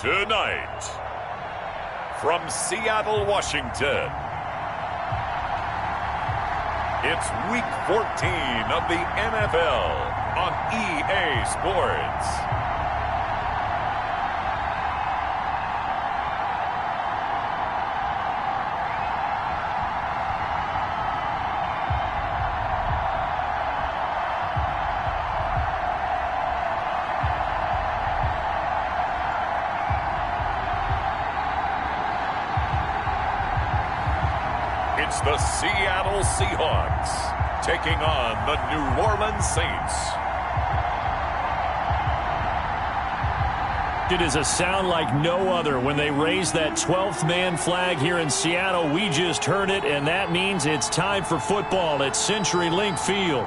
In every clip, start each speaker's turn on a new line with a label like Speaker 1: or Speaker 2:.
Speaker 1: Tonight, from Seattle, Washington, it's Week 14 of the NFL on EA Sports. It's the Seattle Seahawks taking on the New Orleans Saints.
Speaker 2: It is a sound like no other when they raise that 12th man flag here in Seattle. We just heard it, and that means it's time for football at CenturyLink Field.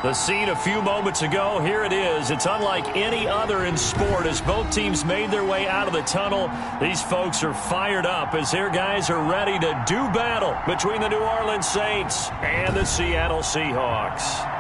Speaker 2: The scene a few moments ago, here it is. It's unlike any other in sport as both teams made their way out of the tunnel. These folks are fired up as their guys are ready to do battle between the New Orleans Saints and the Seattle Seahawks.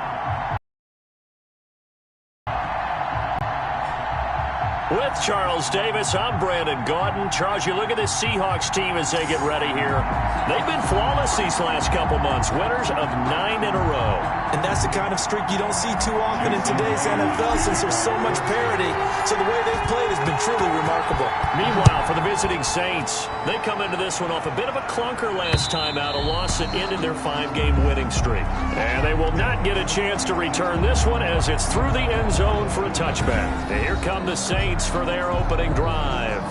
Speaker 2: With Charles Davis, I'm Brandon Gaudin. Charles, you look at this Seahawks team as they get ready here. They've been flawless these last couple months, winners of 9 in a row.
Speaker 3: And that's the kind of streak you don't see too often in today's NFL since there's so much parity. So the way they've played has been truly remarkable.
Speaker 2: Meanwhile, for the visiting Saints, they come into this one off a bit of a clunker last time out, a loss that ended their 5-game winning streak. And they will not get a chance to return this one as it's through the end zone for a touchback. And here come the Saints for their opening drive.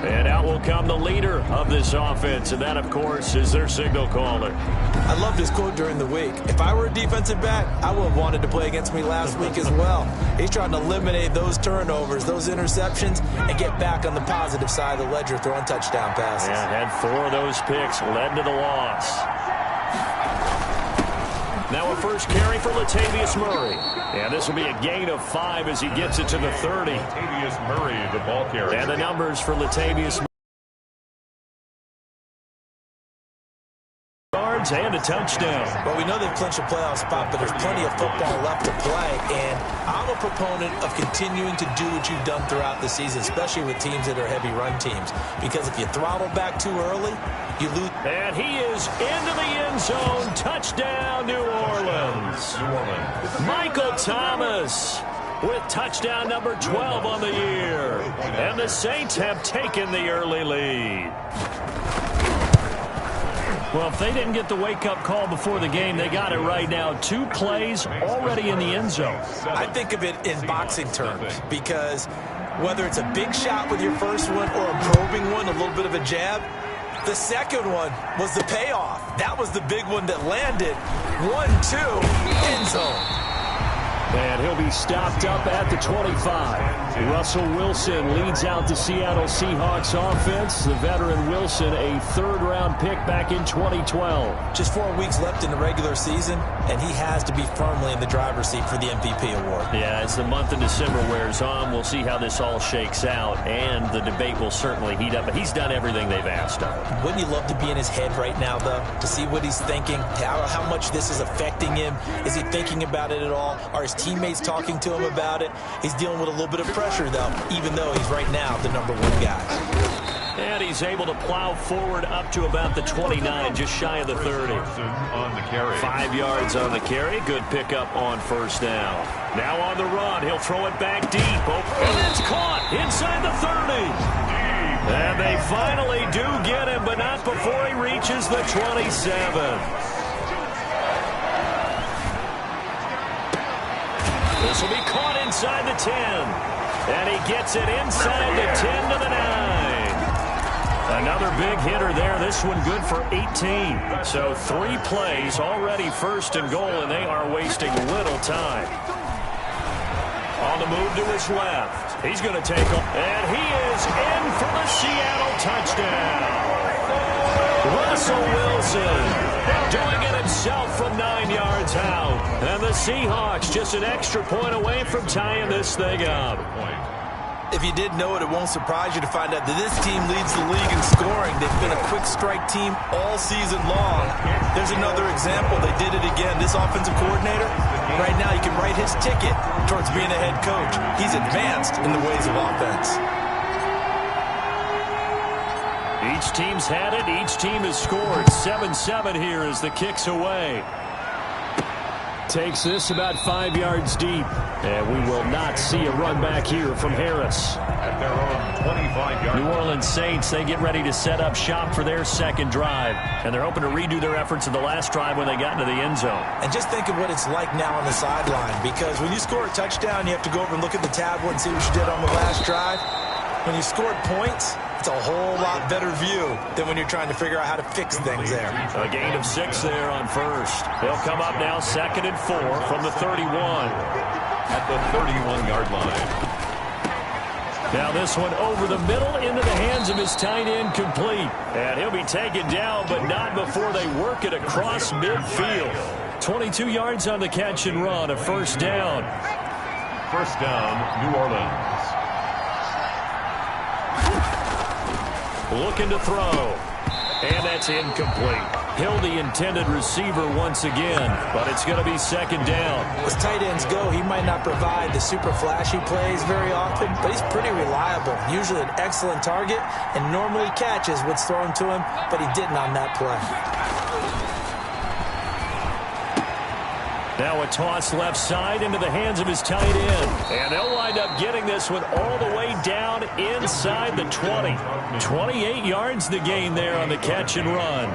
Speaker 2: And out will come the leader of this offense, and that, of course, is their signal caller.
Speaker 3: I love this quote during the week. If I were a defensive back, I would have wanted to play against me last week as well. He's trying to eliminate those turnovers, those interceptions, and get back on the positive side of the ledger throwing touchdown passes.
Speaker 2: Yeah, had 4 of those picks, led to the loss. Now a first carry for Latavius Murray. And this will be a gain of 5 as he gets it to the 30.
Speaker 1: Latavius Murray, the ball carrier.
Speaker 2: And the numbers for Latavius Murray. Yards and a touchdown.
Speaker 3: Well, we know they've clinched a playoff spot, but there's plenty of football left to play. And I'm a proponent of continuing to do what you've done throughout the season, especially with teams that are heavy run teams. Because if you throttle back too early, you lose.
Speaker 2: And he is into the end zone. Touchdown, New Orleans. Michael Thomas with touchdown number 12 on the year. And the Saints have taken the early lead. Well, if they didn't get the wake-up call before the game, they got it right now. 2 plays already in the end zone.
Speaker 3: I think of it in boxing terms because whether it's a big shot with your first one or a probing one, a little bit of a jab, the second one was the payoff. That was the big one that landed. 1-2, end zone.
Speaker 2: And he'll be stopped up at the 25. Russell Wilson leads out the Seattle Seahawks offense. The veteran Wilson, a 3rd-round pick back in 2012.
Speaker 3: Just 4 weeks left in the regular season, and he has to be firmly in the driver's seat for the MVP award.
Speaker 2: Yeah, as the month of December wears on, we'll see how this all shakes out, and the debate will certainly heat up. But he's done everything they've asked of him.
Speaker 3: Wouldn't you love to be in his head right now, though, to see what he's thinking, how much this is affecting him? Is he thinking about it at all? Are his teammates talking to him about it? He's dealing with a little bit of pressure, though, even though he's right now the #1 guy.
Speaker 2: And he's able to plow forward up to about the 29, just shy of the 30.
Speaker 1: On the carry.
Speaker 2: 5 yards on the carry. Good pickup on first down. Now on the run. He'll throw it back deep. And it's caught inside the 30. And they finally do get him, but not before he reaches the 27. This will be caught inside the 10. And he gets it inside the 10 to the 9. Another big hitter there. This one good for 18. So 3 plays already first and goal, and they are wasting little time. On the move to his left. He's going to take off. And he is in for the Seattle touchdown. Russell Wilson doing it himself from 9 yards out. And the Seahawks just an extra point away from tying this thing up.
Speaker 3: If you didn't know it, it won't surprise you to find out that this team leads the league in scoring. They've been a quick strike team all season long. There's another example. They did it again. This offensive coordinator, right now you can write his ticket towards being a head coach. He's advanced in the ways of offense.
Speaker 2: Each team's had it. Each team has scored. 7-7 here as the kick's away. Takes this about 5 yards deep. And we will not see a run back here from Harris.
Speaker 1: At their own 25-yard
Speaker 2: New Orleans Saints, they get ready to set up shop for their second drive. And they're hoping to redo their efforts in the last drive when they got into the end zone.
Speaker 3: And just think of what it's like now on the sideline. Because when you score a touchdown, you have to go over and look at the tablet and see what you did on the last drive. When you scored points, it's a whole lot better view than when you're trying to figure out how to fix things there.
Speaker 2: A gain of 6 there on first. They'll come up now 2nd and 4 from the 31.
Speaker 1: at the 31-yard line.
Speaker 2: Now this one over the middle into the hands of his tight end, complete. And he'll be taken down, but not before they work it across midfield. 22 yards on the catch and run, a first down.
Speaker 1: First down, New Orleans.
Speaker 2: Looking to throw. And that's incomplete. Hill the intended receiver once again, but it's going to be second down.
Speaker 3: As tight ends go, he might not provide the super flashy plays very often, but he's pretty reliable. Usually an excellent target, and normally catches what's thrown to him, but he didn't on that play.
Speaker 2: Now a toss left side into the hands of his tight end. And they'll wind up getting this one all the way down inside the 20. 28 yards the gain there on the catch and run.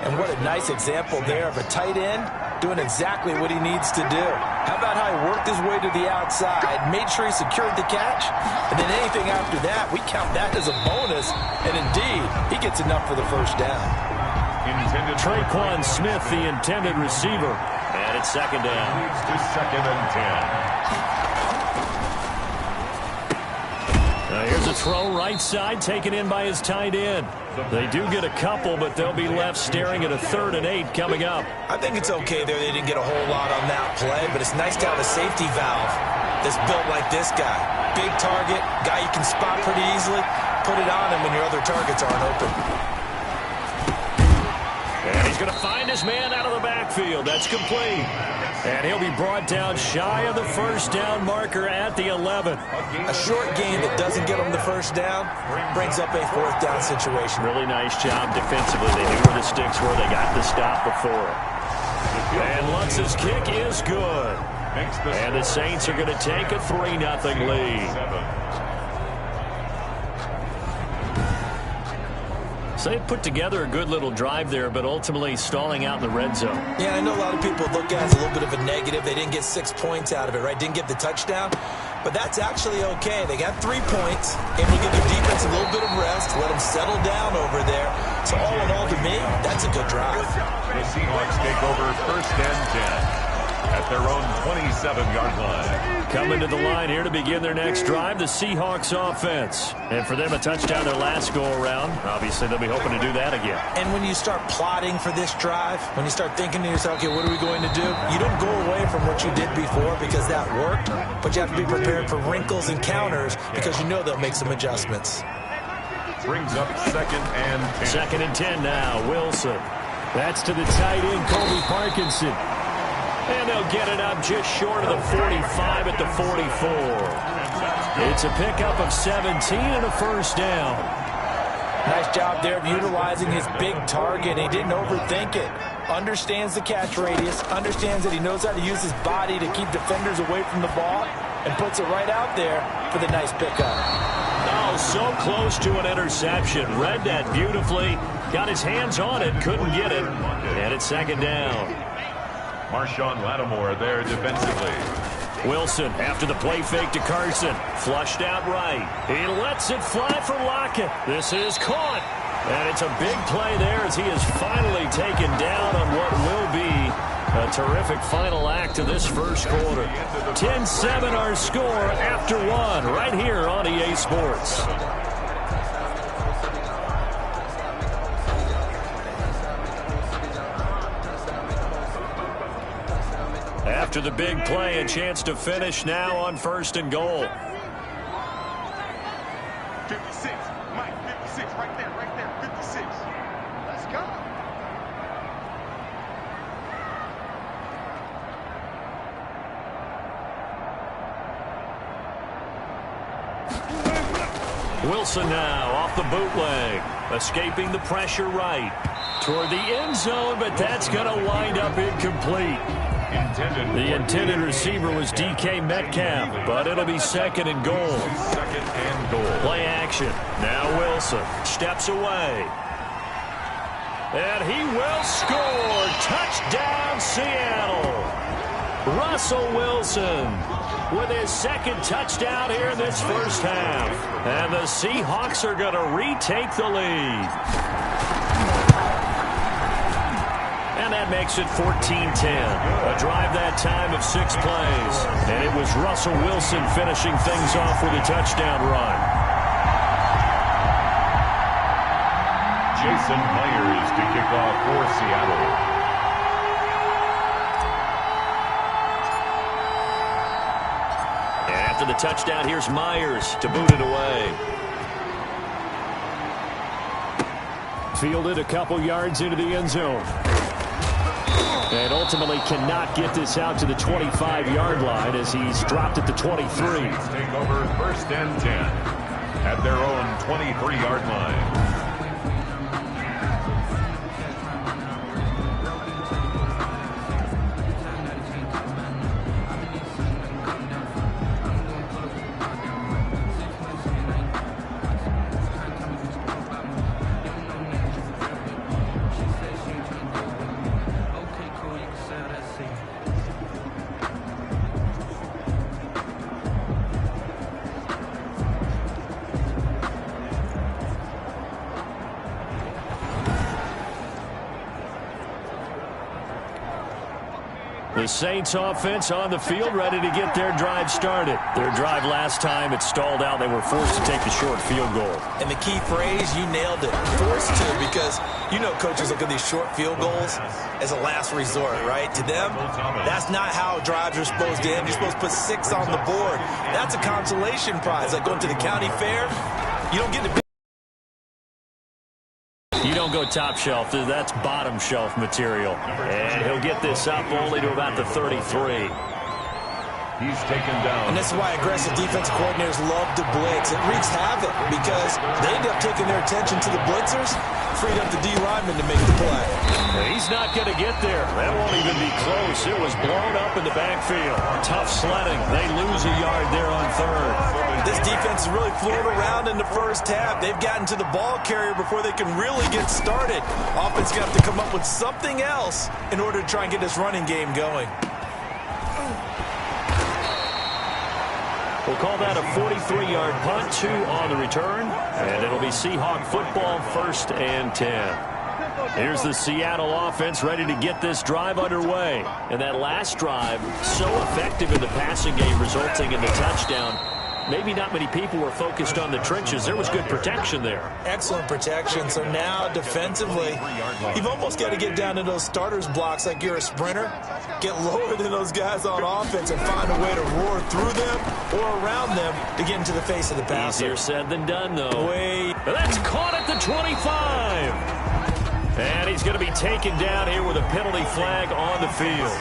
Speaker 3: And what a nice example there of a tight end doing exactly what he needs to do. How about how he worked his way to the outside, made sure he secured the catch, and then anything after that, we count that as a bonus. And indeed, he gets enough for the first down.
Speaker 2: Traquan Smith, the intended receiver. And it's second down.
Speaker 1: To second and 10.
Speaker 2: Now here's a throw right side taken in by his tight end. They do get a couple, but they'll be left staring at a 3rd and 8 coming up.
Speaker 3: I think it's okay there. They didn't get a whole lot on that play, but it's nice to have a safety valve that's built like this guy. Big target, guy you can spot pretty easily. Put it on him when your other targets aren't open.
Speaker 2: And he's going to find his man out of the backfield. That's complete. And he'll be brought down shy of the first down marker at the 11.
Speaker 3: A short gain that doesn't get him the first down brings up a 4th down situation.
Speaker 2: Really nice job defensively. They knew where the sticks were. They got the stop before. And Lutz's kick is good. And the Saints are going to take a 3-0 lead. So they put together a good little drive there, but ultimately stalling out in the red zone.
Speaker 3: Yeah, I know a lot of people look at it as a little bit of a negative. They didn't get 6 points out of it, right? Didn't get the touchdown. But that's actually okay. They got 3 points, and we give their defense a little bit of rest, let them settle down over there. So all in all, to me, that's a good drive.
Speaker 1: The Seahawks take over first and 10 at their own 27-yard line.
Speaker 2: Coming to the line here to begin their next drive, the Seahawks offense. And for them, a touchdown their last go-around. Obviously, they'll be hoping to do that again.
Speaker 3: And when you start plotting for this drive, when you start thinking to yourself, okay, what are we going to do? You don't go away from what you did before because that worked, but you have to be prepared for wrinkles and counters because you know they'll make some adjustments.
Speaker 1: Brings up second and 10.
Speaker 2: Second and 10 now, Wilson. That's to the tight end, Colby Parkinson. And they'll get it up just short of the 45 at the 44. It's a pickup of 17 and a first down.
Speaker 3: Nice job there of utilizing his big target. He didn't overthink it. Understands the catch radius. Understands that he knows how to use his body to keep defenders away from the ball. And puts it right out there for the nice pickup.
Speaker 2: Oh, so close to an interception. Read that beautifully. Got his hands on it. Couldn't get it. And it's second down.
Speaker 1: Marshawn Lattimore there defensively.
Speaker 2: Wilson after the play fake to Carson. Flushed out right. He lets it fly for Lockett. This is caught. And it's a big play there as he is finally taken down on what will be a terrific final act of this first quarter. 10-7 our score after 1 right here on EA Sports. After the big play, a chance to finish now on 1st and goal.
Speaker 4: 56, Mike, 56, right there, 56. Let's go.
Speaker 2: Wilson now off the bootleg. Escaping the pressure right. Toward the end zone, but that's going to wind up incomplete. The intended receiver was DK Metcalf, but it'll be second and goal.
Speaker 1: Second and goal.
Speaker 2: Play action. Now Wilson steps away. And he will score. Touchdown, Seattle. Russell Wilson with his second touchdown here in this first half. And the Seahawks are going to retake the lead. And that makes it 14-10. A drive that time of 6 plays. And it was Russell Wilson finishing things off with a touchdown run.
Speaker 1: Jason Myers to kick off for Seattle.
Speaker 2: After the touchdown, here's Myers to boot it away. Fielded a couple yards into the end zone. And ultimately cannot get this out to the 25-yard line as he's dropped at the 23.
Speaker 1: Take over first and 10 at their own 23-yard line.
Speaker 2: The Saints offense on the field, ready to get their drive started. Their drive last time, it stalled out. They were forced to take the short field goal.
Speaker 3: And the key phrase, you nailed it. Forced to, because you know coaches look at these short field goals as a last resort, right? To them, that's not how drives are supposed to end. You're supposed to put 6 on the board. That's a consolation prize. Like going to the county fair, you don't get to be.
Speaker 2: You don't go top shelf. That's bottom shelf material. And he'll get this up only to about the 33.
Speaker 1: He's taken down.
Speaker 3: And this is why aggressive defensive coordinators love to blitz. It wreaks havoc because they end up taking their attention to the blitzers, freed up the D lineman to make the play.
Speaker 2: He's not going to get there. That won't even be close. It was blown up in the backfield. Tough sledding. They lose a yard there on third.
Speaker 3: This defense is really flown around in the first half. They've gotten to the ball carrier before they can really get started. Offense got to come up with something else in order to try and get this running game going.
Speaker 2: We'll call that a 43-yard punt, 2 on the return, and it'll be Seahawk football, 1st and 10. Here's the Seattle offense ready to get this drive underway. And that last drive, so effective in the passing game, resulting in the touchdown. Maybe not many people were focused on the trenches. There was good protection there.
Speaker 3: Excellent protection. So now defensively, you've almost got to get down to those starters blocks like you're a sprinter. Get lower than those guys on offense and find a way to roar through them or around them to get into the face of the passer.
Speaker 2: Easier said than done, though.
Speaker 3: Wait.
Speaker 2: That's caught at the 25. And he's going to be taken down here with a penalty flag on the field.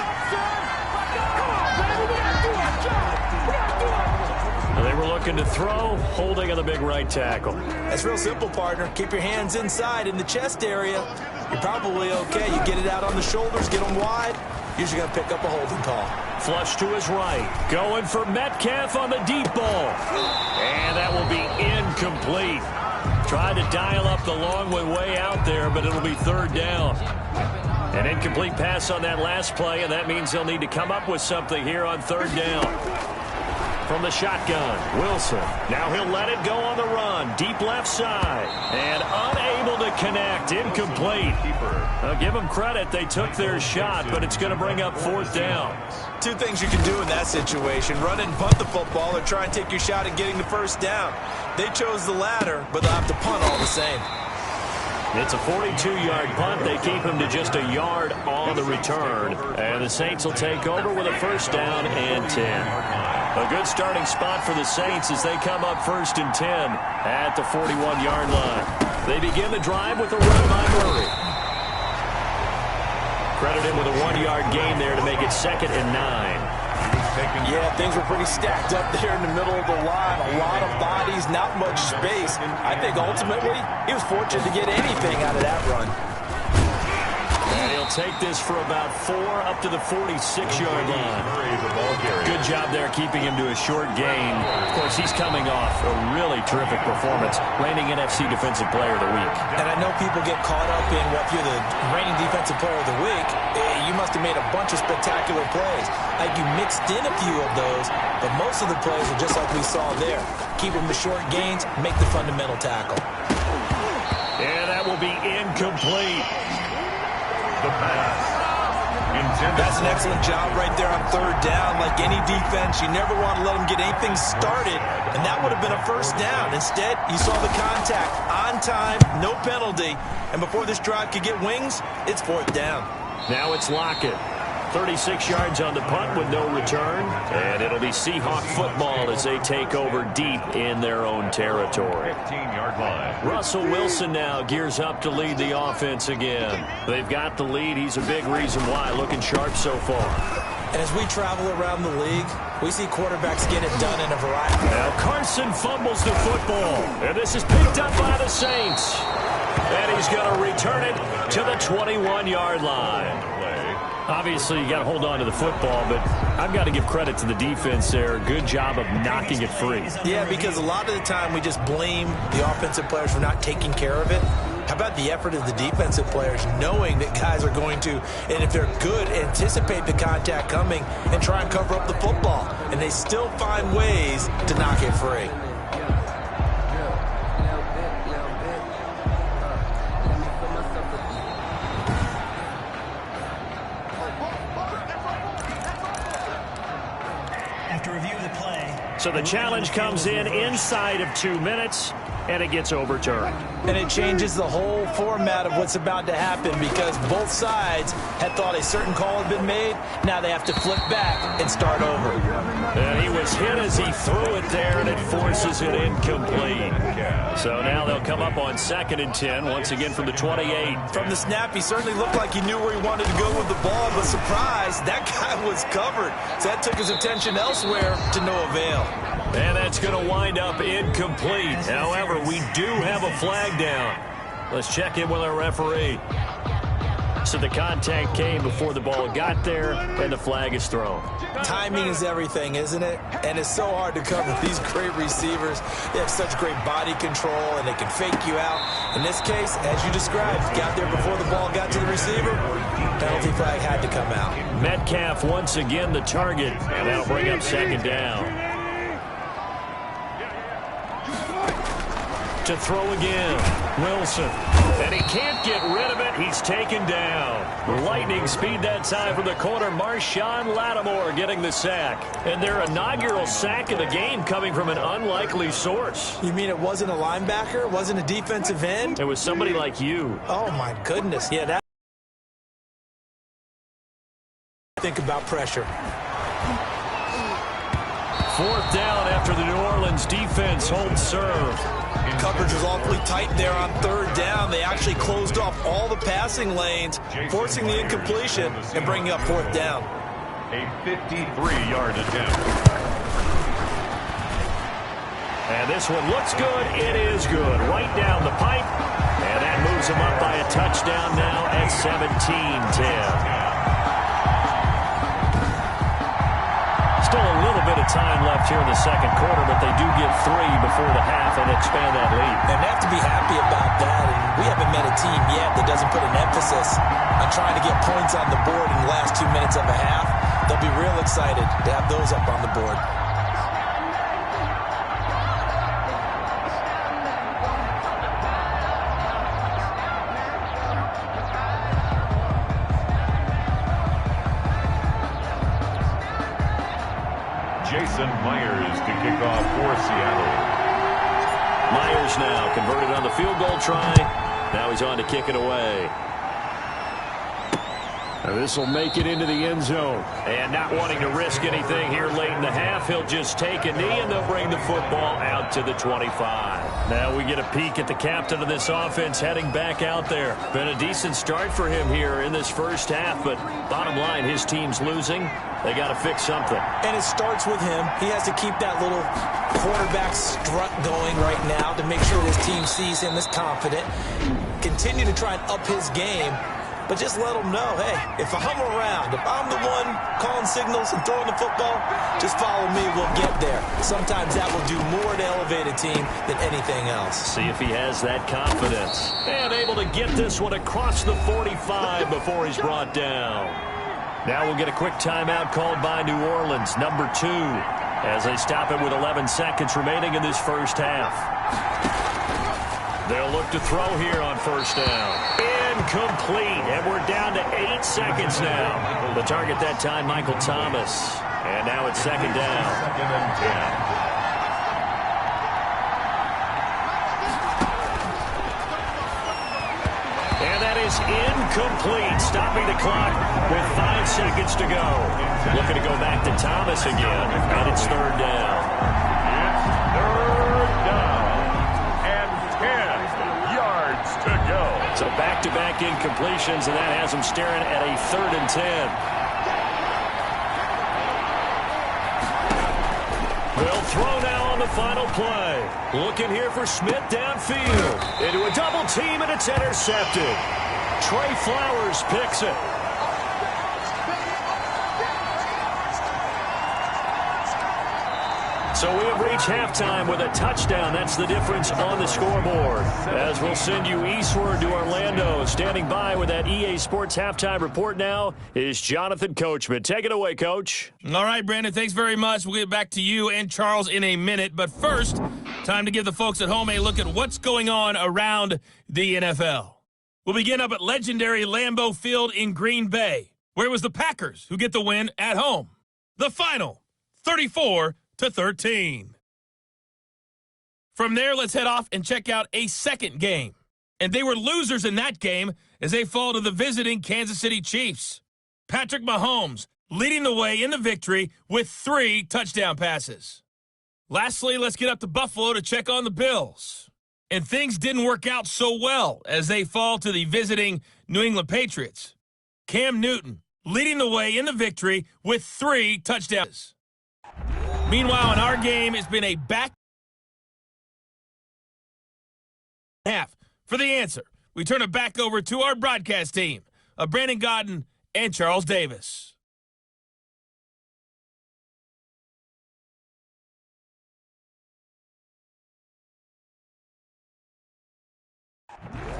Speaker 2: They were looking to throw, holding on the big right tackle.
Speaker 3: That's real simple, partner. Keep your hands inside in the chest area. You're probably okay. You get it out on the shoulders, get them wide. Usually going to pick up a holding call.
Speaker 2: Flush to his right. Going for Metcalf on the deep ball. And that will be incomplete. Tried to dial up the long one way out there, but it'll be 3rd down. An incomplete pass on that last play, and that means they'll need to come up with something here on 3rd down. From the shotgun, Wilson. Now he'll let it go on the run. Deep left side. And unable to connect. Incomplete. Give them credit. They took their shot, but it's going to bring up 4th down.
Speaker 3: 2 things you can do in that situation. Run and punt the football or try and take your shot at getting the 1st down. They chose the latter, but they'll have to punt all the same.
Speaker 2: It's a 42-yard punt. They keep him to just a yard on the return. And the Saints will take over with a 1st down and 10. A good starting spot for the Saints as they come up 1st and 10 at the 41-yard line. They begin the drive with a run by Murray. Credit him with a 1-yard gain there to make it 2nd and 9.
Speaker 3: Yeah, things were pretty stacked up there in the middle of the line. A lot of bodies, not much space. I think ultimately he was fortunate to get anything out of that run.
Speaker 2: And he'll take this for about 4 up to the 46-yard line. Good job there keeping him to a short gain. Of course, he's coming off a really terrific performance, reigning NFC Defensive Player of the Week.
Speaker 3: And I know people get caught up in what you're the reigning Defensive Player of the Week. You must have made a bunch of spectacular plays. Like you mixed in a few of those, but most of the plays are just like we saw there. Keep them to short gains, make the fundamental tackle.
Speaker 2: And that will be incomplete.
Speaker 1: The pass.
Speaker 3: That's an excellent job right there on third down. Like any defense, you never want to let them get anything started, and that would have been a first down. Instead, you saw the contact on time, no penalty, and before this drive could get wings, it's fourth down.
Speaker 2: Now it's Lockett. 36 yards on the punt with no return. And it'll be Seahawk football as they take over deep in their own territory.
Speaker 1: 15-yard line.
Speaker 2: Russell Wilson now gears up to lead the offense again. They've got the lead. He's a big reason why. Looking sharp so far.
Speaker 3: And as we travel around the league, we see quarterbacks get it done in a variety.
Speaker 2: Now Carson fumbles the football. And this is picked up by the Saints. And he's going to return it to the 21-yard line. Obviously, you got to hold on to the football, but I've got to give credit to the defense there. Good job of knocking it free.
Speaker 3: Yeah, because a lot of the time we just blame the offensive players for not taking care of it. How about the effort of the defensive players knowing that guys are going to, and if they're good, anticipate the contact coming and try and cover up the football. And they still find ways to knock it free.
Speaker 2: So the challenge comes in inside of 2 minutes, and it gets overturned.
Speaker 3: And it changes the whole format of what's about to happen because both sides had thought a certain call had been made. Now they have to flip back and start over.
Speaker 2: And he was hit as he threw it there, and it forces it incomplete. So now they'll come up on 2nd and 10, once again from the 28.
Speaker 3: From the snap, he certainly looked like he knew where he wanted to go with the ball, but surprise, that guy was covered. So that took his attention elsewhere to no avail.
Speaker 2: And that's going to wind up incomplete. However, we do have a flag down. Let's check in with our referee. So the contact came before the ball got there, and the flag is thrown.
Speaker 3: Timing is everything, isn't it? And it's so hard to cover these great receivers. They have such great body control, and they can fake you out. In this case, as you described, got there before the ball got to the receiver. Penalty flag had to come out.
Speaker 2: Metcalf once again the target, and that'll bring up 2nd down. To throw again, Wilson, and he can't get rid of it. He's taken down. Lightning speed that time from the corner. Marshawn Lattimore getting the sack, and their inaugural sack of the game coming from an unlikely source.
Speaker 3: You mean it wasn't a linebacker? It wasn't a defensive end?
Speaker 2: It was somebody like you.
Speaker 3: Oh my goodness! Yeah, that. Think about pressure.
Speaker 2: 4th down after the New Orleans defense holds serve.
Speaker 3: Coverage was awfully tight there on 3rd down. They actually closed off all the passing lanes, forcing the incompletion and bringing up 4th down.
Speaker 1: A 53-yard attempt.
Speaker 2: And this one looks good. It is good. Right down the pipe. And that moves him up by a touchdown now at 17-10. Still a little bit of time left here in the 2nd quarter, but they do get 3 before the half and expand that lead.
Speaker 3: And they have to be happy about that. And we haven't met a team yet that doesn't put an emphasis on trying to get points on the board in the last 2 minutes of a half. They'll be real excited to have those up on the board.
Speaker 1: Jason Myers to kick off for Seattle.
Speaker 2: Myers now converted on the field goal try. Now he's on to kick it away. This will make it into the end zone. And not wanting to risk anything here late in the half, he'll just take a knee and they'll bring the football out to the 25. Now we get a peek at the captain of this offense heading back out there. Been a decent start for him here in this first half, but bottom line, his team's losing. They got to fix something.
Speaker 3: And it starts with him. He has to keep that little quarterback strut going right now to make sure his team sees him as confident. Continue to try and up his game, but just let him know, hey, if I'm around, if I'm the one calling signals and throwing the football, just follow me, we'll get there. Sometimes that will do more to elevate a team than anything else.
Speaker 2: See if he has that confidence. And able to get this one across the 45 before he's brought down. Now we'll get a quick timeout called by New Orleans, number 2, as they stop it with 11 seconds remaining in this first half. They'll look to throw here on first down. Incomplete, and we're down to 8 seconds now. The target that time, Michael Thomas. And now it's second down.
Speaker 1: Second and 10.
Speaker 2: Incomplete, stopping the clock with 5 seconds to go. Looking to go back to Thomas again, and it's third down.
Speaker 1: It's third down and 10 yards to go.
Speaker 2: So back-to-back incompletions, and that has them staring at a third and 10. They'll throw now on the final play. Looking here for Smith downfield. Into a double team, and it's intercepted. Trey Flowers picks it. So we have reached halftime with a touchdown. That's the difference on the scoreboard. As we'll send you eastward to Orlando. Standing by with that EA Sports halftime report now is Jonathan Coachman. Take it away, Coach.
Speaker 5: All right, Brandon, thanks very much. We'll get back to you and Charles in a minute. But first, time to give the folks at home a look at what's going on around the NFL. We'll begin up at legendary Lambeau Field in Green Bay, where it was the Packers who get the win at home. The final, 34-13. From there, let's head off and check out a second game. And they were losers in that game as they fall to the visiting Kansas City Chiefs. Patrick Mahomes leading the way in the victory with 3 touchdown passes. Lastly, let's get up to Buffalo to check on the Bills. And things didn't work out so well as they fall to the visiting New England Patriots. Cam Newton leading the way in the victory with 3 touchdowns. Meanwhile, in our game, it's been a back half. For the answer, we turn it back over to our broadcast team of Brandon Godden and Charles Davis.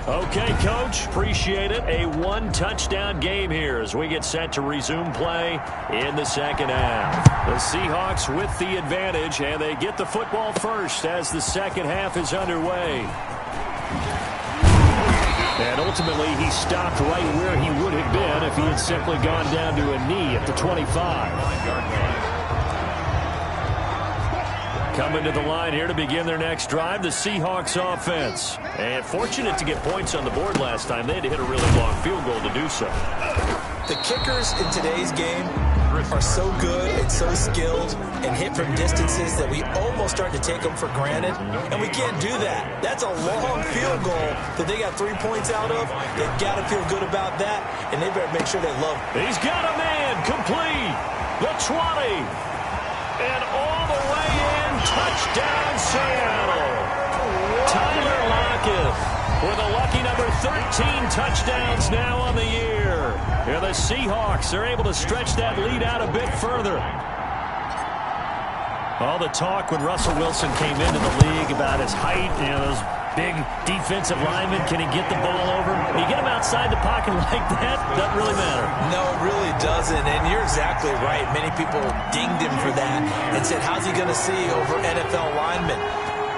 Speaker 2: Okay, Coach, appreciate it. A 1-touchdown game here as we get set to resume play in the second half. The Seahawks with the advantage, and they get the football first as the second half is underway. And ultimately, he stopped right where he would have been if he had simply gone down to a knee at the 25. Coming to the line here to begin their next drive, the Seahawks offense. And fortunate to get points on the board last time. They had to hit a really long field goal to do so.
Speaker 3: The kickers in today's game are so good and so skilled and hit from distances that we almost start to take them for granted. And we can't do that. That's a long field goal that they got 3 points out of. They've got to feel good about that, and they better make sure they love it.
Speaker 2: He's got a man complete. The 20. And all the way in. Touchdown, Seattle. Tyler Lockett with a lucky number 13 touchdowns now on the year. Here the Seahawks are able to stretch that lead out a bit further. All the talk when Russell Wilson came into the league about his height, those big defensive linemen, can he get the ball over? When you get him outside the pocket like that, doesn't really matter.
Speaker 3: No, it really doesn't, and you're exactly right. Many people dinged him for that and said, how's he going to see over NFL linemen?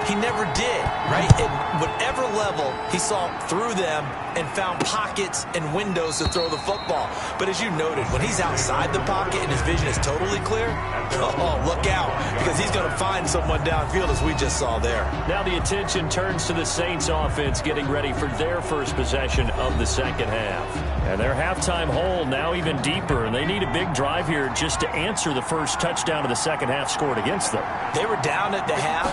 Speaker 3: He never did, right? At whatever level, he saw through them and found pockets and windows to throw the football. But as you noted, when he's outside the pocket and his vision is totally clear, oh, look out, because he's going to find someone downfield, as we just saw there.
Speaker 2: Now the attention turns to the Saints offense getting ready for their first possession of the second half. And their halftime hole now even deeper, and they need a big drive here just to answer the first touchdown of the second half scored against them.
Speaker 3: They were down at the half.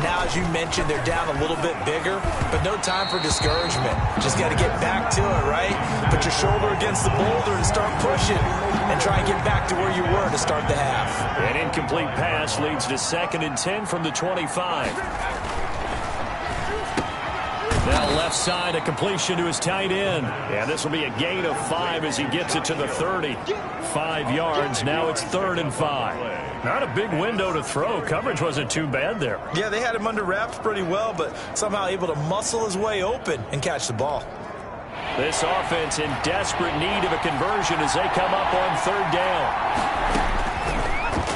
Speaker 3: Now, as you mentioned, they're down a little bit bigger, but no time for discouragement. Just got to get back to it, right? Put your shoulder against the boulder and start pushing and try and get back to where you were to start the half.
Speaker 2: An incomplete pass leads to 2nd and 10 from the 25. Now left side, a completion to his tight end. And this will be a gain of 5 as he gets it to the 30. 5 yards. Now it's 3rd and 5. Not a big window to throw. Coverage wasn't too bad there.
Speaker 3: Yeah, they had him under wraps pretty well, but somehow able to muscle his way open and catch the ball.
Speaker 2: This offense in desperate need of a conversion as they come up on 3rd down.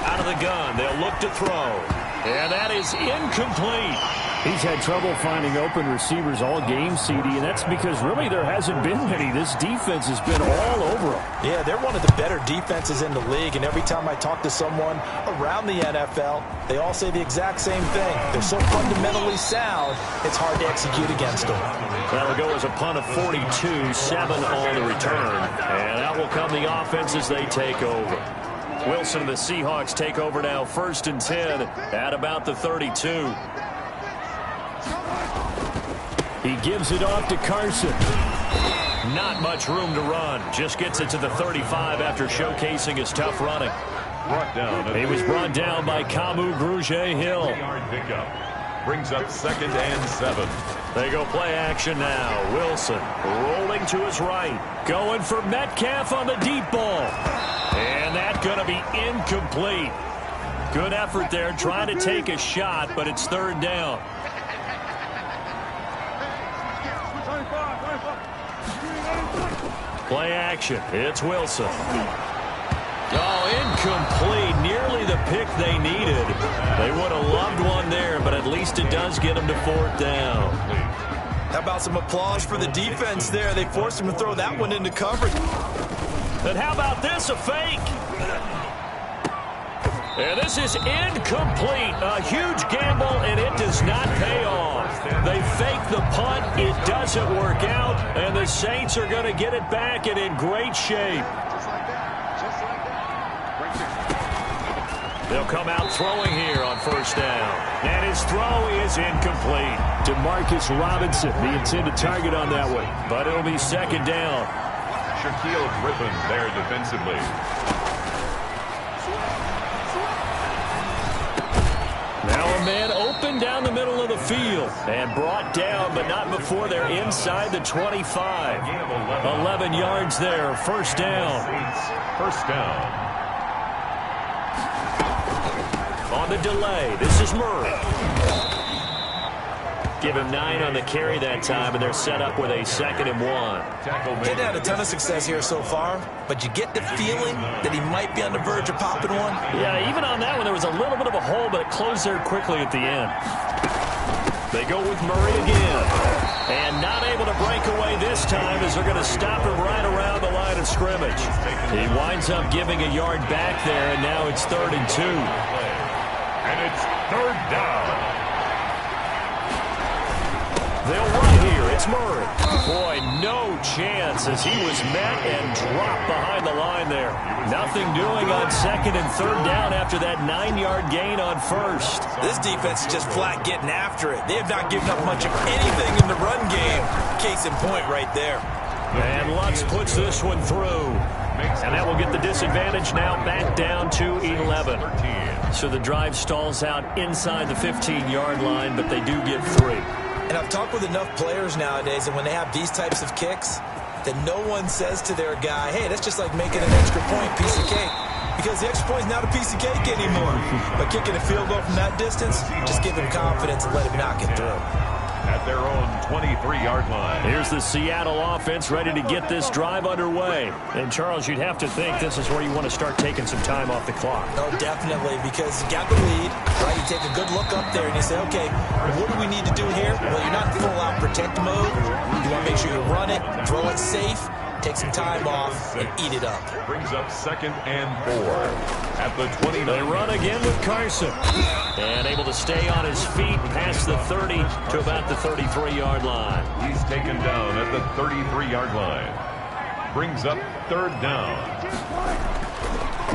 Speaker 2: Out of the gun, they'll look to throw. And that is incomplete.
Speaker 6: He's had trouble finding open receivers all game, CD, and that's because really there hasn't been many. This defense has been all over him.
Speaker 3: Yeah, they're one of the better defenses in the league, and every time I talk to someone around the NFL, they all say the exact same thing. They're so fundamentally sound, it's hard to execute against them.
Speaker 2: That'll go as a punt of 42, 7 on the return. And out will come the offense as they take over. Wilson and the Seahawks take over now, 1st and 10 at about the 32.
Speaker 6: He gives it off to Carson.
Speaker 2: Not much room to run. Just gets it to the 35 after showcasing his tough running. He was brought down by Kamu Grugier-Hill.
Speaker 1: Brings up 2nd and 7.
Speaker 2: They go play action now. Wilson rolling to his right. Going for Metcalf on the deep ball. And that's going to be incomplete. Good effort there trying to take a shot, but it's 3rd down. Play action. It's Wilson. Oh, incomplete. Nearly the pick they needed. They would have loved one there, but at least it does get them to 4th down.
Speaker 3: How about some applause for the defense there? They forced him to throw that one into coverage.
Speaker 2: And how about this, a fake? And this is incomplete. A huge gamble, and it does not pay off. They fake the punt. It doesn't work out, and the Saints are going to get it back and in great shape. They'll come out throwing here on 1st down. And his throw is incomplete.
Speaker 6: Demarcus Robinson, the intended target on that one.
Speaker 2: But it'll be 2nd down.
Speaker 1: Shaquille Griffin there defensively.
Speaker 2: Now a man open down the middle of the field and brought down, but not before they're inside the 25. 11 yards there, 1st down.
Speaker 1: 1st down.
Speaker 2: On the delay, this is Murray. Give him 9 on the carry that time, and they're set up with a 2nd and 1.
Speaker 3: Didn't have a ton of success here so far, but you get the feeling that he might be on the verge of popping one.
Speaker 2: Yeah, even on that one, there was a little bit of a hole, but it closed there quickly at the end. They go with Murray again. And not able to break away this time as they're going to stop him right around the line of scrimmage. He winds up giving a yard back there, and now it's 3rd and 2.
Speaker 1: And it's 3rd down.
Speaker 2: They'll run here. It's Murray. Boy, no chance as he was met and dropped behind the line there. Nothing doing on 2nd and 3rd down after that 9-yard gain on 1st.
Speaker 3: This defense is just flat getting after it. They have not given up much of anything in the run game. Case in point right there.
Speaker 2: And Lutz puts this one through. And that will get the disadvantage now back down to 11. So the drive stalls out inside the 15-yard line, but they do get 3.
Speaker 3: And I've talked with enough players nowadays, and when they have these types of kicks, that no one says to their guy, hey, that's just like making an extra point, piece of cake. Because the extra point is not a piece of cake anymore. But kicking a field goal from that distance, just give him confidence and let him knock it through.
Speaker 1: At their own 23-yard line.
Speaker 2: Here's the Seattle offense ready to get this drive underway. And, Charles, you'd have to think this is where you want to start taking some time off the clock.
Speaker 3: Oh, definitely, because you got the lead, right? You take a good look up there and you say, okay, what do we need to do here? Well, you're not in full-out protect mode. You want to make sure you run it, throw it safe, take some time off, and eat it up.
Speaker 1: Brings up 2nd and 4. At the 29.
Speaker 2: They run again with Carson. And able to stay on his feet past the 30 to about the 33-yard line.
Speaker 1: He's taken down at the 33-yard line. brings up third down.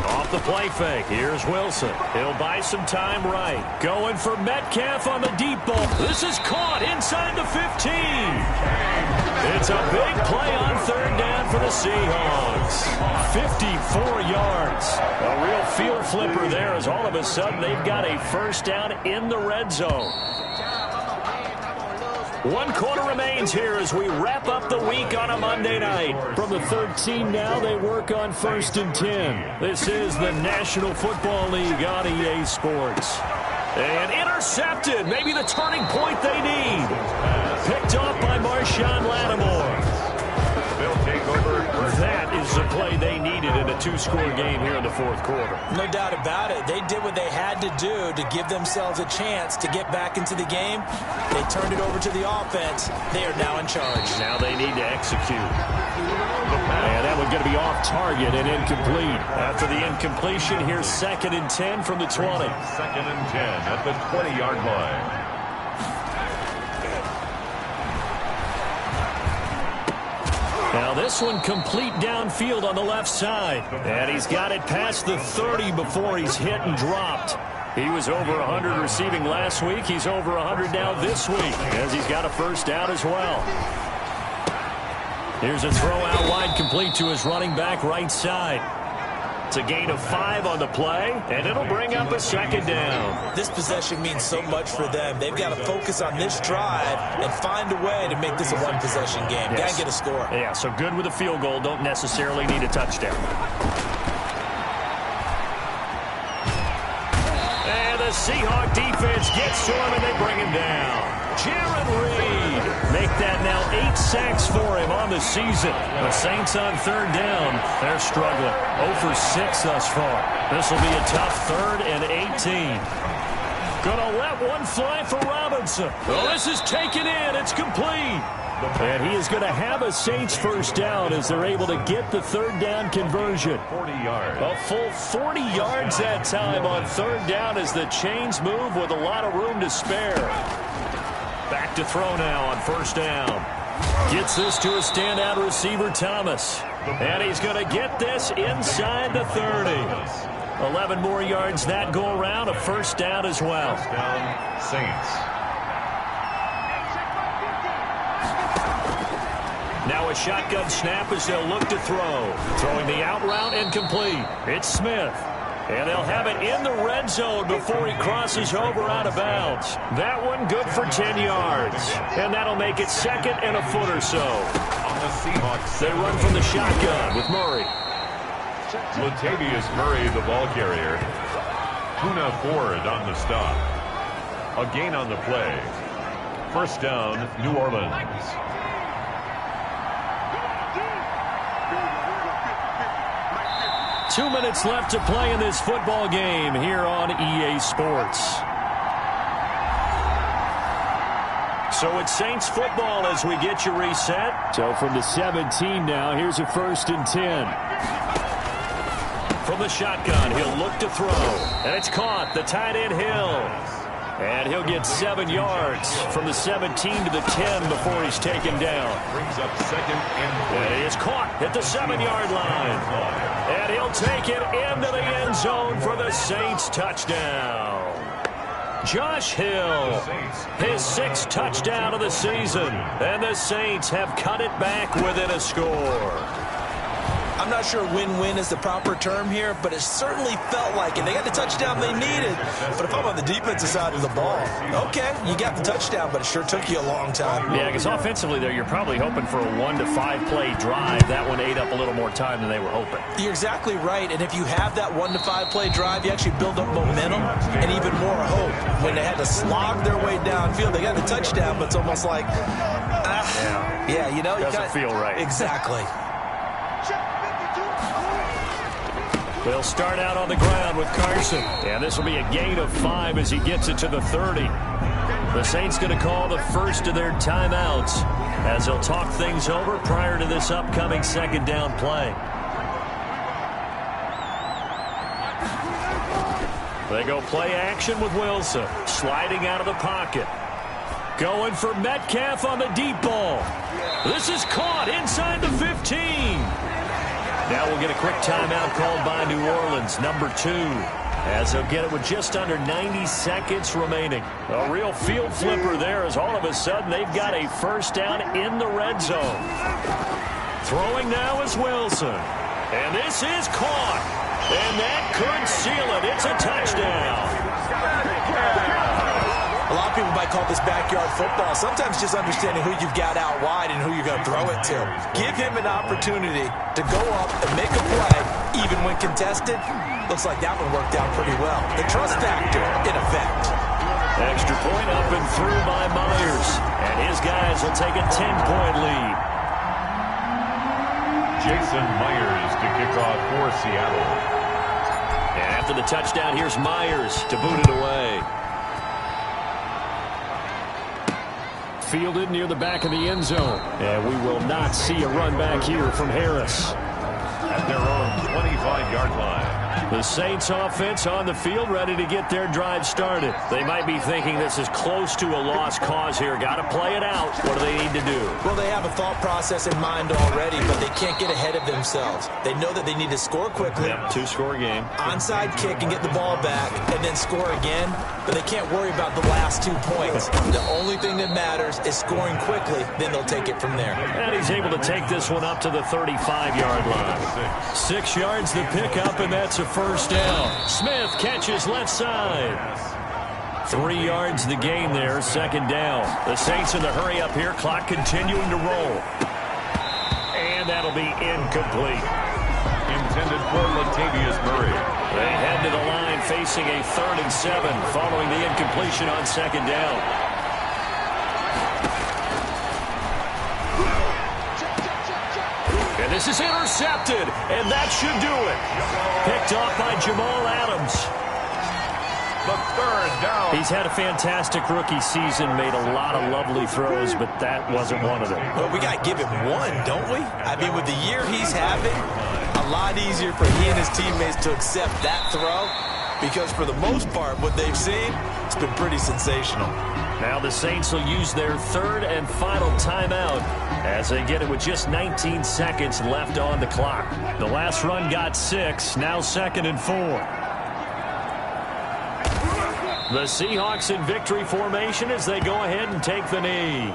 Speaker 2: Off the play fake. Here's Wilson. He'll buy some time right. Going for Metcalf on the deep ball. This is caught inside the 15. It's a big play on third down for the Seahawks. 54 yards. A real field flipper there as all of a sudden they've got a first down in the red zone. 1 quarter remains here as we wrap up the week on a Monday night.
Speaker 6: From the 13 now, they work on 1st and 10. This is the National Football League on EA Sports.
Speaker 2: And intercepted. Maybe the turning point they need. Picked off by Marshawn Lattimore.
Speaker 1: They'll take over.
Speaker 2: That is the play they needed in a 2-score game here in the 4th quarter.
Speaker 3: No doubt about it. They did what they had to do to give themselves a chance to get back into the game. They turned it over to the offense. They are now in charge.
Speaker 2: Now they need to execute. And that one's going to be off target and incomplete. After the incompletion, here's 2nd and 10 from the 20.
Speaker 1: 2nd and 10 at the 20-yard line.
Speaker 2: Now this one complete downfield on the left side. And he's got it past the 30 before he's hit and dropped. He was over 100 receiving last week. He's over 100 now this week as he's got a first down as well. Here's a throw out wide complete to his running back right side. It's a gain of 5 on the play, and it'll bring up a 2nd down.
Speaker 3: This possession means so much for them. They've got to focus on this drive and find a way to make this a one-possession game.
Speaker 2: Yes.
Speaker 3: Got to get a score.
Speaker 2: Yeah, so good with a field goal. Don't necessarily need a touchdown. And the Seahawk defense gets to him, and they bring him down. Jaron Reed. Make that now 8 sacks for him on the season. The Saints on third down. They're struggling. 0 for 6 thus far. This will be a tough 3rd and 18. Gonna let one fly for Robinson. Well, this is taken in. It's complete. And he is going to have a Saints first down as they're able to get the 3rd down conversion.
Speaker 1: 40 yards.
Speaker 2: A full 40 yards that time on 3rd down as the chains move with a lot of room to spare. Back to throw now on 1st down. Gets this to a standout receiver, Thomas. And he's going to get this inside the 30. 11 more yards that go around, a first down as well.
Speaker 1: First down, Saints.
Speaker 2: Now a shotgun snap as they'll look to throw. Throwing the out route incomplete. It's Smith. And they'll have it in the red zone before he crosses over out of bounds. That one good for 10 yards. And that'll make it 2nd and a foot or so.
Speaker 1: On the Seahawks,
Speaker 2: They run from the shotgun with Murray.
Speaker 1: Latavius Murray, the ball carrier. Puna Ford on the stop. A gain on the play. First down, New Orleans.
Speaker 2: Two minutes left to play in this football game here on EA Sports. So it's Saints football as we get you reset.
Speaker 6: So from the 17 now, here's a 1st and 10.
Speaker 2: From the shotgun, he'll look to throw. And it's caught. The tight end Hill. And he'll get 7 yards from the 17 to the 10 before he's taken down.
Speaker 1: Brings up 2nd and 20.
Speaker 2: And he is caught at the 7-yard line. And he'll take it into the end zone for the Saints touchdown. Josh Hill, his 6th touchdown of the season. And the Saints have cut it back within a score.
Speaker 3: I'm not sure win-win is the proper term here, but it certainly felt like it. They got the touchdown they needed. But if I'm on the defensive side of the ball, okay, you got the touchdown, but it sure took you a long time.
Speaker 2: Yeah, because offensively there, you're probably hoping for a 1 to 5 play drive. That one ate up a little more time than they were hoping.
Speaker 3: You're exactly right, and if you have that 1 to 5 play drive, you actually build up momentum and even more hope. When they had to slog their way downfield, they got the touchdown, but it's almost like, yeah, you know,
Speaker 2: doesn't feel right.
Speaker 3: Exactly.
Speaker 2: They'll start out on the ground with Carson. And this will be a gain of 5 as he gets it to the 30. The Saints going to call the first of their timeouts as they'll talk things over prior to this upcoming 2nd down play. They go play action with Wilson. Sliding out of the pocket. Going for Metcalf on the deep ball. This is caught inside the 15. Now we'll get a quick timeout called by New Orleans, number 2, as they'll get it with just under 90 seconds remaining. A real field flipper there as all of a sudden they've got a first down in the red zone. Throwing now is Wilson. And this is caught. And that could seal it. It's a touchdown.
Speaker 3: A lot of people might call this backyard football. Sometimes just understanding who you've got out wide and who you're going to throw it to. Give him an opportunity to go up and make a play, even when contested. Looks like that one worked out pretty well. The trust factor in effect.
Speaker 2: Extra point up and through by Myers. And his guys will take a 10-point lead.
Speaker 1: Jason Myers to kick off for Seattle.
Speaker 2: And after the touchdown, here's Myers to boot it away.
Speaker 6: Fielded near the back of the end zone. And we will not see a run back here from Harris.
Speaker 1: At their own 25-yard line.
Speaker 2: The Saints offense on the field ready to get their drive started. They might be thinking this is close to a lost cause here. Got to play it out. What do they need to do?
Speaker 3: Well, they have a thought process in mind already, but they can't get ahead of themselves. They know that they need to score quickly.
Speaker 2: Yep, 2-score game.
Speaker 3: Onside kick and get the ball back and then score again, but they can't worry about the last 2 points. The only thing that matters is scoring quickly, then they'll take it from there.
Speaker 2: And he's able to take this one up to the 35-yard line. 6 yards the pickup, and that's a first down. Smith catches left side. 3 yards the gain there, second down. The Saints in the hurry up here, clock continuing to roll. And that'll be incomplete.
Speaker 1: Intended for Latavius Murray.
Speaker 2: They head to the line facing a 3rd and 7 following the incompletion on second down. And this is intercepted, and that should do it. Picked off by Jamal Adams.
Speaker 1: The 3rd down.
Speaker 2: He's had a fantastic rookie season, made a lot of lovely throws, but that wasn't one of them.
Speaker 3: Well, we got to give him one, don't we? I mean, with the year he's having, a lot easier for he and his teammates to accept that throw because for the most part, what they've seen, it's been pretty sensational.
Speaker 2: Now the Saints will use their 3rd and final timeout as they get it with just 19 seconds left on the clock. The last run got 6, now 2nd and 4. The Seahawks in victory formation as they go ahead and take the knee.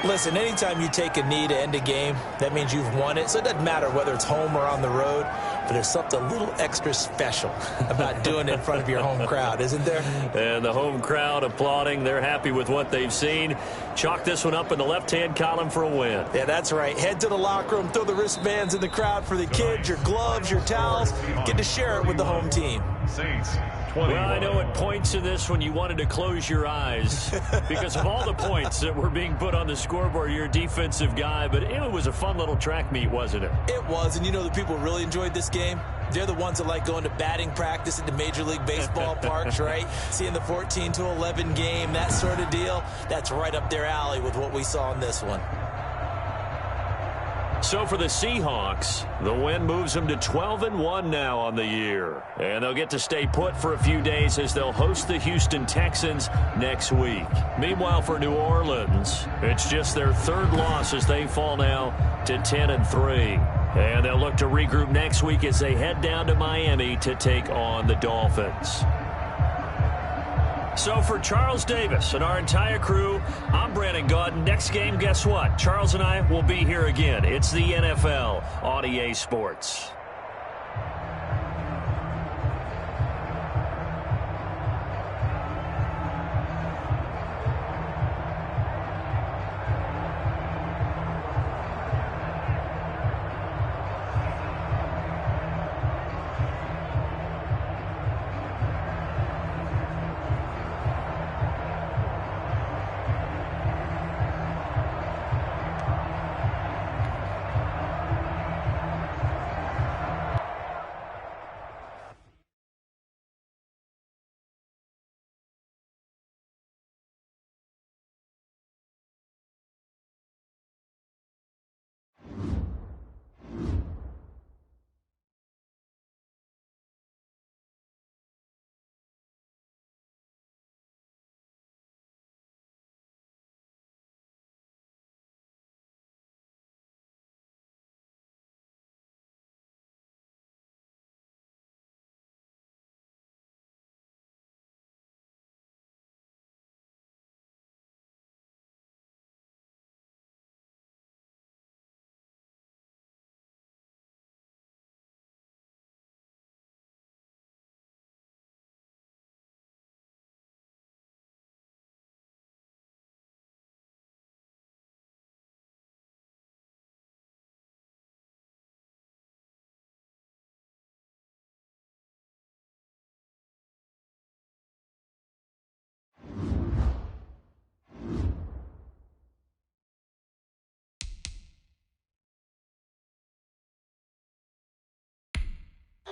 Speaker 3: Listen, anytime you take a knee to end a game, that means you've won it. So it doesn't matter whether it's home or on the road, but there's something a little extra special about doing it in front of your home crowd, isn't there?
Speaker 2: And the home crowd applauding. They're happy with what they've seen. Chalk this one up in the left-hand column for a win.
Speaker 3: Yeah, that's right. Head to the locker room, throw the wristbands in the crowd for the kids, your gloves, your towels. Get to share it with the home team.
Speaker 1: Saints. 21.
Speaker 2: Well, I know at points in this when you wanted to close your eyes because of all the points that were being put on the scoreboard. You're a defensive guy, but it was a fun little track meet, wasn't it?
Speaker 3: It was, and you know the people really enjoyed this game? They're the ones that like going to batting practice at the Major League Baseball parks, right? Seeing the 14-11 game, that sort of deal. That's right up their alley with what we saw in this one.
Speaker 2: So for the Seahawks, the win moves them to 12-1 now on the year. And they'll get to stay put for a few days as they'll host the Houston Texans next week. Meanwhile, for New Orleans, it's just their 3rd loss as they fall now to 10-3. And they'll look to regroup next week as they head down to Miami to take on the Dolphins. So for Charles Davis and our entire crew, I'm Brandon Gaudin. Next game, guess what? Charles and I will be here again. It's the NFL on EA Sports.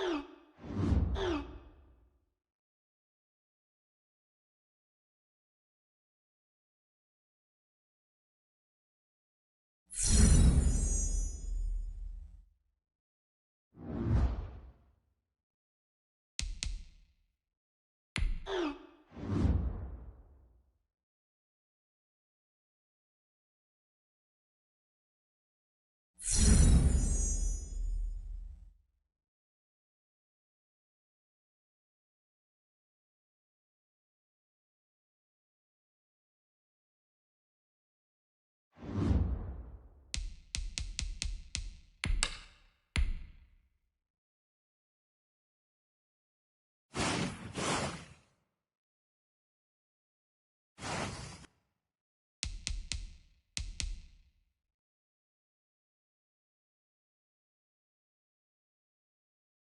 Speaker 7: you.